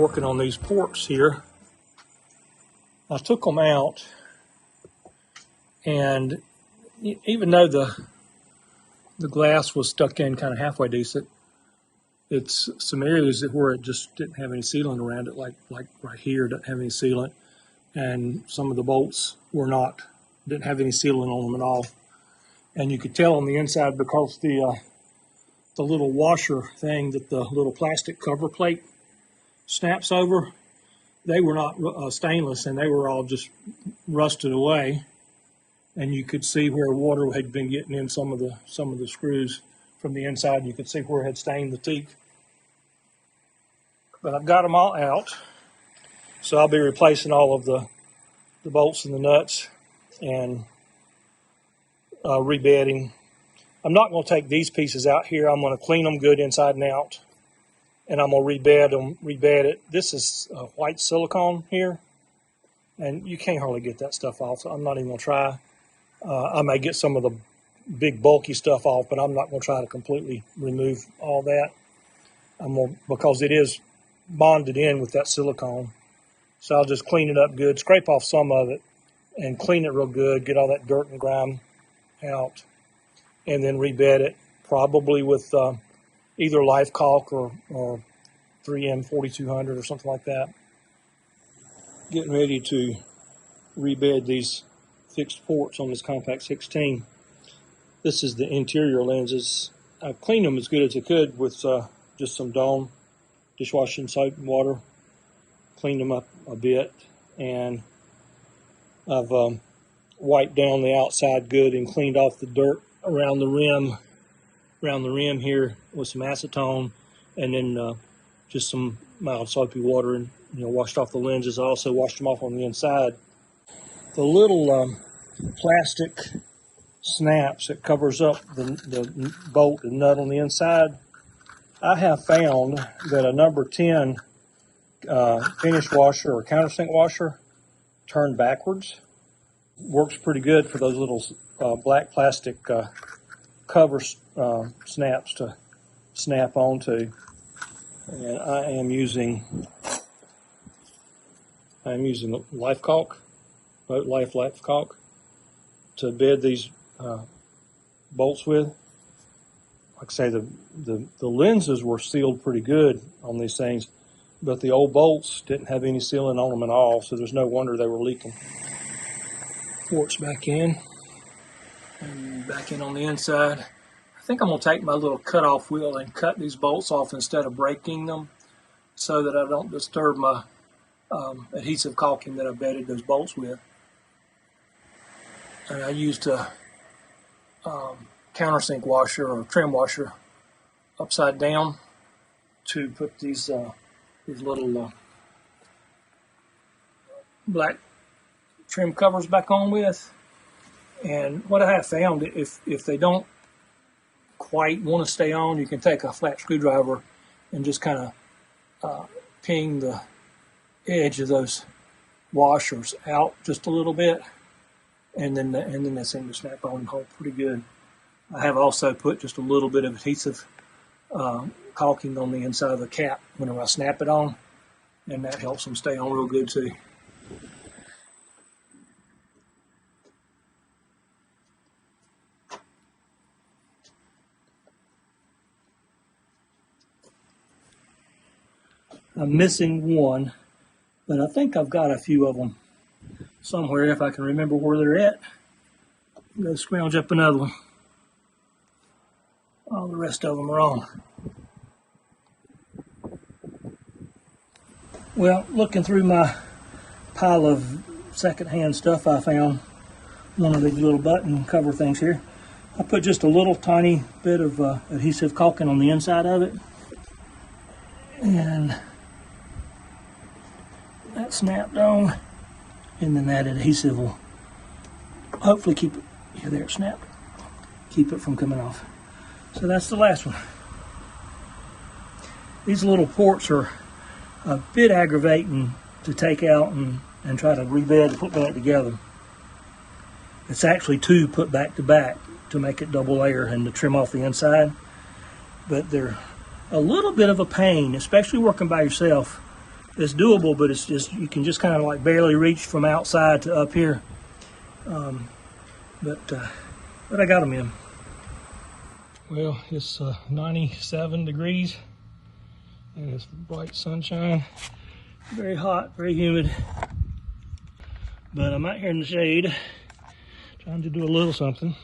working on these ports here. I took them out, and even though the glass was stuck in kind of halfway decent, it's some areas where it just didn't have any sealant around it, like right here, doesn't have any sealant, and some of the bolts didn't have any sealant on them at all. And you could tell on the inside because the little washer thing that the little plastic cover plate snaps over, they were not stainless, and they were all just rusted away. And you could see where water had been getting in some of the screws from the inside, and you could see where it had stained the teak. But I've got them all out, so I'll be replacing all of the bolts and the nuts and rebedding. I'm not going to take these pieces out here. I'm going to clean them good inside and out, and I'm going to rebed it. This is white silicone here, and you can't hardly get that stuff off, so I'm not even going to try. I may get some of the big bulky stuff off, but I'm not going to try to completely remove all that. Because it is bonded in with that silicone. So I'll just clean it up good, scrape off some of it, and clean it real good, get all that dirt and grime out, and then rebed it, probably with either life caulk or 3M 4200 or something like that. Getting ready to rebed these fixed ports on this Com-Pac 16. This is the interior lenses. I've cleaned them as good as I could with just some Dawn dishwashing soap and water. Cleaned them up a bit, and I've wiped down the outside good and cleaned off the dirt around the rim here with some acetone, and then just some mild soapy water, and washed off the lenses. I also washed them off on the inside. The little plastic snaps that covers up the bolt and nut on the inside, I have found that a number 10 finish washer or countersink washer turned backwards works pretty good for those little black plastic cover snaps to snap onto. And I'm using life caulk, boat life caulk, to bed these bolts with. Like I say, the lenses were sealed pretty good on these things, but the old bolts didn't have any sealant on them at all, so there's no wonder they were leaking. Ports back in, and back in on the inside. I think I'm going to take my little cut-off wheel and cut these bolts off instead of breaking them, so that I don't disturb my adhesive caulking that I bedded those bolts with. And I used a countersink washer or trim washer upside down to put these little black trim covers back on with. And what I have found, if they don't quite want to stay on, you can take a flat screwdriver and just kind of ping the edge of those washers out just a little bit, and then they seem to snap on and hold pretty good. I have also put just a little bit of adhesive caulking on the inside of the cap whenever I snap it on, and that helps them stay on real good too. I'm missing one, but I think I've got a few of them somewhere if I can remember where they're at. Go scrounge up another one. All the rest of them are on. Well, looking through my pile of secondhand stuff, I found one of these little button cover things here. I put just a little tiny bit of adhesive caulking on the inside of it, and that snapped on, and then that adhesive will hopefully keep it, yeah, there it snapped, keep it from coming off. So that's the last one. These little ports are a bit aggravating to take out and try to rebed and put back together. It's actually two put back to back to make it double layer and to trim off the inside, but they're a little bit of a pain, especially working by yourself, it's doable, but it's just, you can just kind of like barely reach from outside to up here. But I got them in. Well, it's 97 degrees and it's bright sunshine. Very hot, very humid. But I'm out here in the shade trying to do a little something.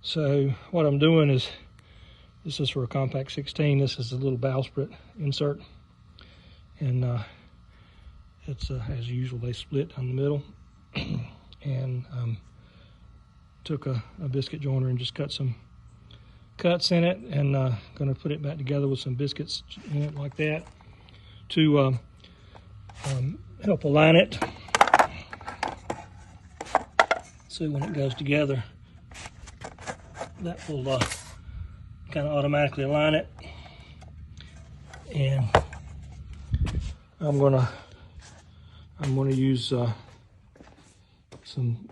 So what I'm doing is, this is for a Com-Pac 16. This is a little bowsprit insert. And it's, as usual, they split down the middle. And took a biscuit joiner and just cut some cuts in it, and gonna put it back together with some biscuits in it like that to help align it. So when it goes together, that will kind of automatically align it. And I'm gonna use some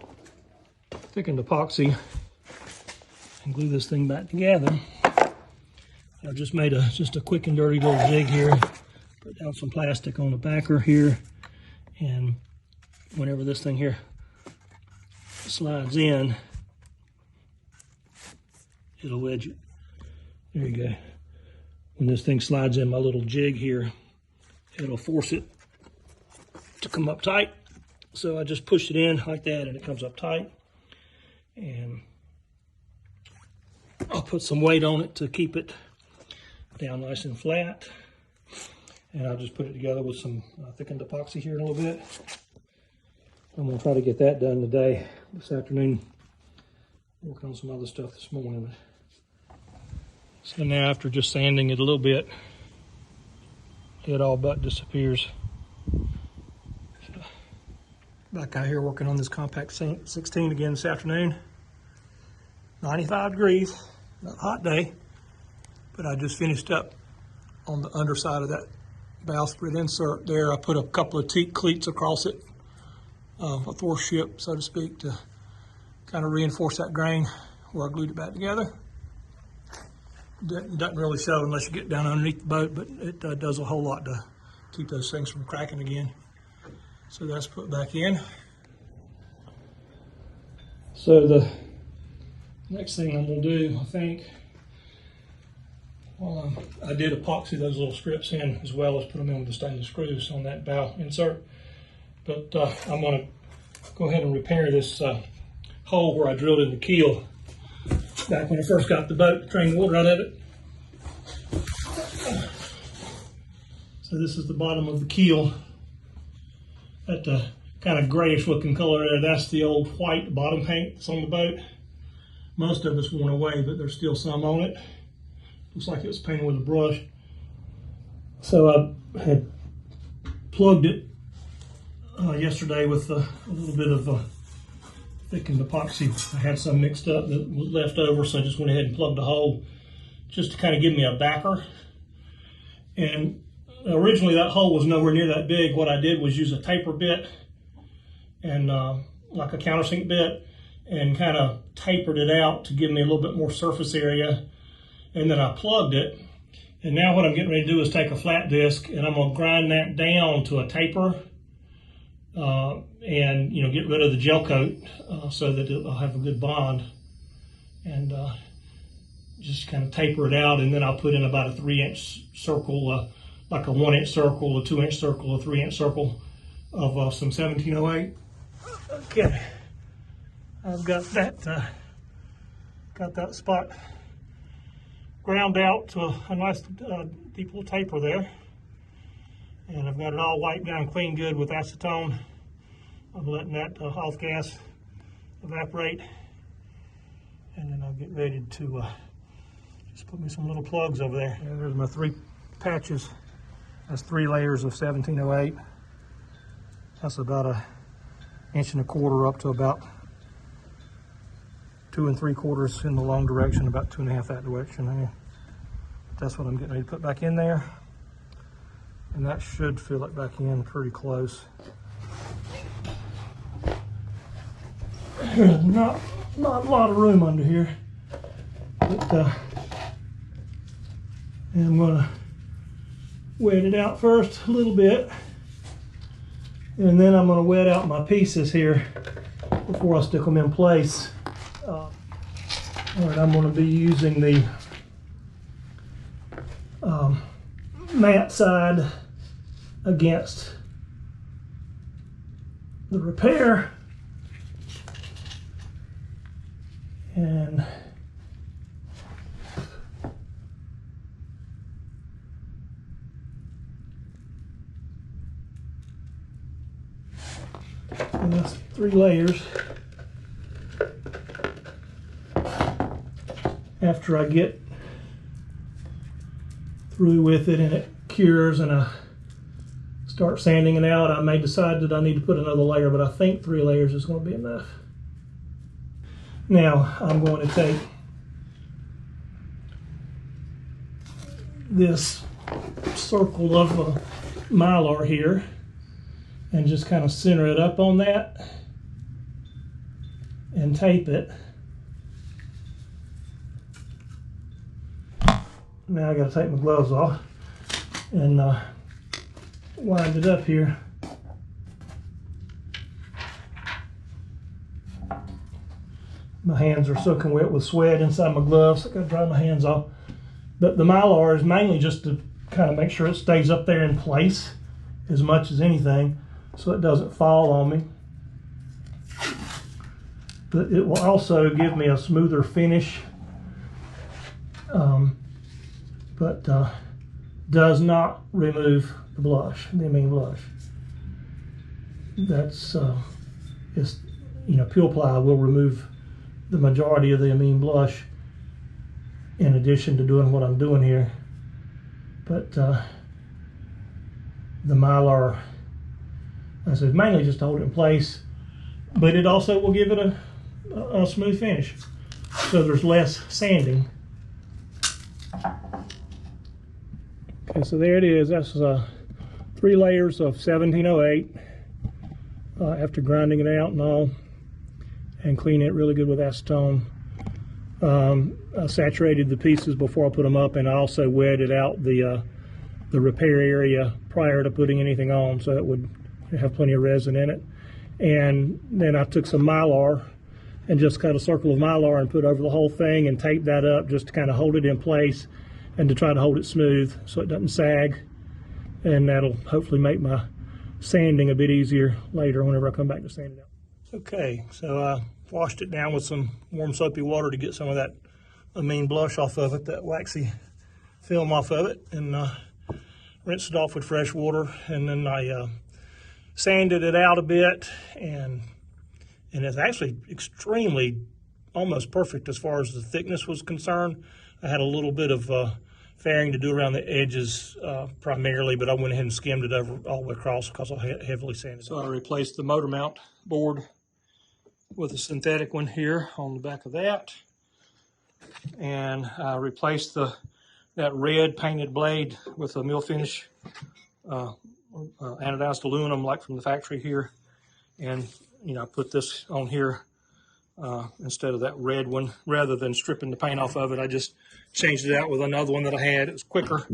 thickened epoxy and glue this thing back together. I just made just a quick and dirty little jig here. Put down some plastic on the backer here, and whenever this thing here slides in, it'll wedge it. There you go. When this thing slides in my little jig here, it'll force it to come up tight. So I just push it in like that and it comes up tight. And I'll put some weight on it to keep it down nice and flat. And I'll just put it together with some thickened epoxy here in a little bit. I'm gonna try to get that done today, this afternoon. Working on some other stuff this morning. So now, after just sanding it a little bit, it all but disappears. So, back out here working on this Com-Pac 16 again this afternoon. 95 degrees, not a hot day, but I just finished up on the underside of that bowsprit insert there. I put a couple of teak cleats across it, a force ship, so to speak, to kind of reinforce that grain where I glued it back together. Doesn't really show unless you get down underneath the boat, but it does a whole lot to keep those things from cracking again. So that's put back in. So the next thing I'm going to do, I think, well, I did epoxy those little strips in as well as put them in with the stainless screws on that bow insert. But I'm going to go ahead and repair this hole where I drilled in the keel back when I first got the boat to drain water out of it. So this is the bottom of the keel. That kind of grayish looking color there, that's the old white bottom paint that's on the boat. Most of it's worn away, but there's still some on it. Looks like it was painted with a brush. So I had plugged it yesterday with a little bit of thickened epoxy. I had some mixed up that was left over, so I just went ahead and plugged a hole just to kind of give me a backer. And originally that hole was nowhere near that big. What I did was use a taper bit and like a countersink bit, and kind of tapered it out to give me a little bit more surface area. And then I plugged it. And now what I'm getting ready to do is take a flat disc and I'm gonna grind that down to a taper and get rid of the gel coat so that it'll have a good bond, and just kind of taper it out. And then I'll put in about a 3-inch circle, like a 1-inch circle, a 2-inch circle, a 3-inch circle of some 1708. Okay, I've got that spot ground out to a nice deep little taper there. And I've got it all wiped down clean good with acetone. I'm letting that off gas evaporate. And then I'll get ready to just put me some little plugs over there. And there's my 3 patches. That's 3 layers of 1708. That's about 1 1/4 inches up to about 2 3/4 in the long direction, about 2 1/2 that direction there. That's what I'm getting ready to put back in there. And that should fill it back in pretty close. There's not a lot of room under here, but and I'm gonna wet it out first a little bit, and then I'm going to wet out my pieces here before I stick them in place. All right, I'm going to be using the matte side against the repair, and that's 3 layers. After I get through with it and it cures and I start sanding it out, I may decide that I need to put another layer, but I think 3 layers is going to be enough. Now I'm going to take this circle of Mylar here and just kind of center it up on that and tape it. Now I got to take my gloves off and wind it up here. My hands are soaking wet with sweat inside my gloves. I got to dry my hands off. But the Mylar is mainly just to kind of make sure it stays up there in place as much as anything, so it doesn't fall on me. But it will also give me a smoother finish, but does not remove the blush, the amine blush. That's, Peel Ply will remove the majority of the amine blush in addition to doing what I'm doing here. But the Mylar, I said, mainly just to hold it in place, but it also will give it a smooth finish, so there's less sanding. Okay, so there it is. That's 3 layers of 1708 after grinding it out and all, and cleaning it really good with acetone. I saturated the pieces before I put them up, and I also wetted out the repair area prior to putting anything on, so it would have plenty of resin in it. And then I took some Mylar and just cut a circle of Mylar and put over the whole thing and taped that up just to kind of hold it in place and to try to hold it smooth so it doesn't sag. And that'll hopefully make my sanding a bit easier later whenever I come back to sand it out. Okay, so I washed it down with some warm soapy water to get some of that amine blush off of it, that waxy film off of it, and rinsed it off with fresh water. And then I sanded it out a bit, and it's actually extremely, almost perfect as far as the thickness was concerned. I had a little bit of fairing to do around the edges primarily, but I went ahead and skimmed it over all the way across because I heavily sanded it. So I replaced the motor mount board with a synthetic one here on the back of that, and I replaced that red painted blade with a mill finish anodized aluminum like from the factory here, and I put this on here instead of that red one. Rather than stripping the paint off of it, I just changed it out with another one that I had. It was quicker.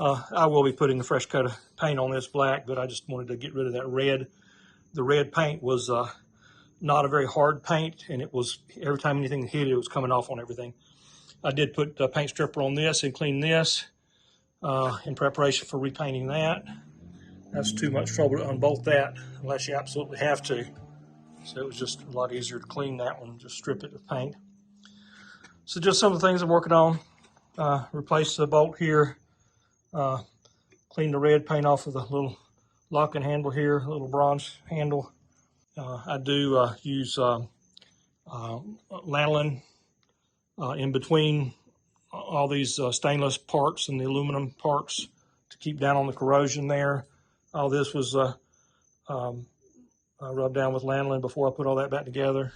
I will be putting a fresh coat of paint on this black, but I just wanted to get rid of that red. The red paint was not a very hard paint, and it was, every time anything hit it, it was coming off on everything. I did put a paint stripper on this and clean this in preparation for repainting that. That's too much trouble to unbolt that unless you absolutely have to. So it was just a lot easier to clean that one, just strip it with paint. So just some of the things I'm working on. Replace the bolt here, clean the red paint off of the little locking handle here, little bronze handle. I do use lanolin in between all these stainless parts and the aluminum parts to keep down on the corrosion there. All this was rubbed down with lanolin before I put all that back together.